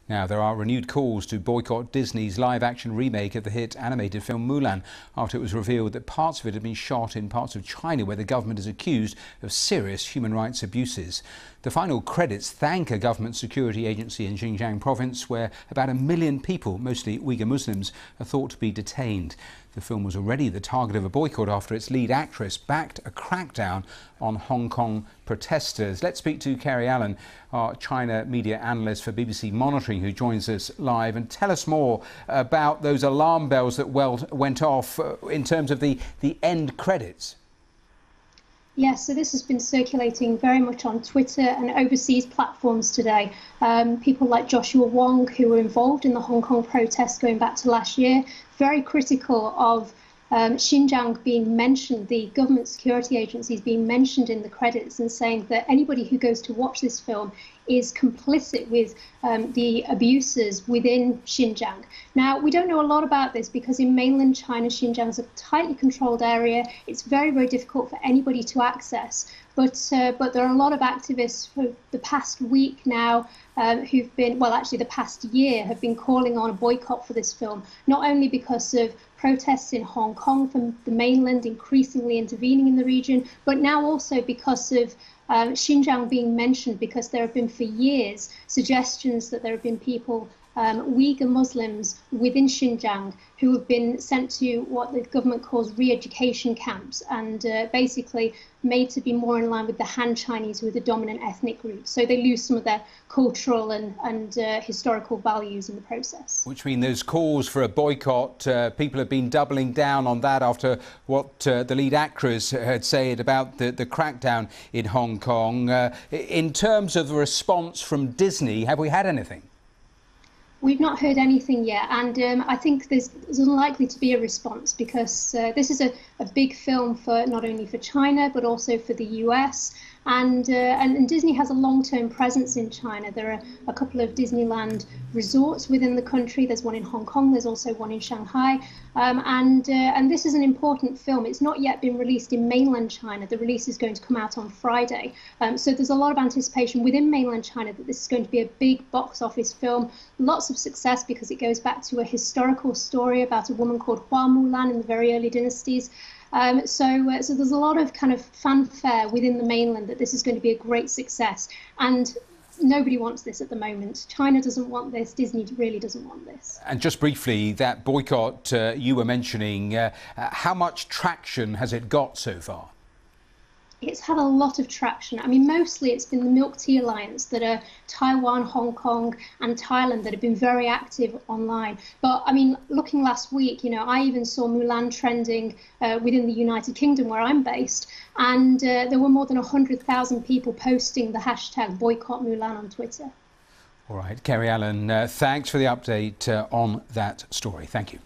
Now, there are renewed calls to boycott Disney's live-action remake of the hit animated film Mulan after it was revealed that parts of it had been shot in parts of China where the government is accused of serious human rights abuses. The final credits thank a government security agency in Xinjiang province where about 1 million people, mostly Uyghur Muslims, are thought to be detained. The film was already the target of a boycott after its lead actress backed a crackdown on Hong Kong protesters. Let's speak to Kerry Allen, our China media analyst for BBC Monitoring, who joins us live, and tell us more about those alarm bells that went off in terms of the end credits. Yes, so this has been circulating very much on Twitter and overseas platforms today. People like Joshua Wong, who were involved in the Hong Kong protests going back to last year, very critical of Xinjiang being mentioned, the government security agencies being mentioned in the credits, and saying that anybody who goes to watch this film is complicit with the abuses within Xinjiang. Now, we don't know a lot about this because in mainland China, Xinjiang is a tightly controlled area. It's very, very difficult for anybody to access. But there are a lot of activists for the past week now who've been, well, actually the past year, have been calling on a boycott for this film, not only because of protests in Hong Kong from the mainland increasingly intervening in the region, but now also because of Xinjiang being mentioned, because there have been for years suggestions that there have been people, Uyghur Muslims within Xinjiang, who have been sent to what the government calls re-education camps and basically made to be more in line with the Han Chinese, who are the dominant ethnic group. So they lose some of their cultural and historical values in the process. Which means those calls for a boycott, people have been doubling down on that after what the lead actress had said about the crackdown in Hong Kong. In terms of the response from Disney, have we had anything? We've not heard anything yet, and I think there's unlikely to be a response because this is a big film for not only for China but also for the US, and Disney has a long-term presence in China. There are a couple of Disneyland resorts within the country. There's one in Hong Kong. There's also one in Shanghai, and this is an important film. It's not yet been released in mainland China. The release is going to come out on Friday, so there's a lot of anticipation within mainland China that this is going to be a big box office film. Lots of success because it goes back to a historical story about a woman called Hua Mulan in the very early dynasties. So there's a lot of kind of fanfare within the mainland that this is going to be a great success, and nobody wants this at the moment. China doesn't want this. Disney really doesn't want this. And just briefly, that boycott you were mentioning, how much traction has it got so far? It's had a lot of traction. I mean, mostly it's been the Milk Tea Alliance that are Taiwan, Hong Kong and Thailand that have been very active online. But I mean, looking last week, you know, I even saw Mulan trending within the United Kingdom where I'm based. And there were more than 100,000 people posting the hashtag boycott Mulan on Twitter. All right, Kerry Allen, thanks for the update on that story. Thank you.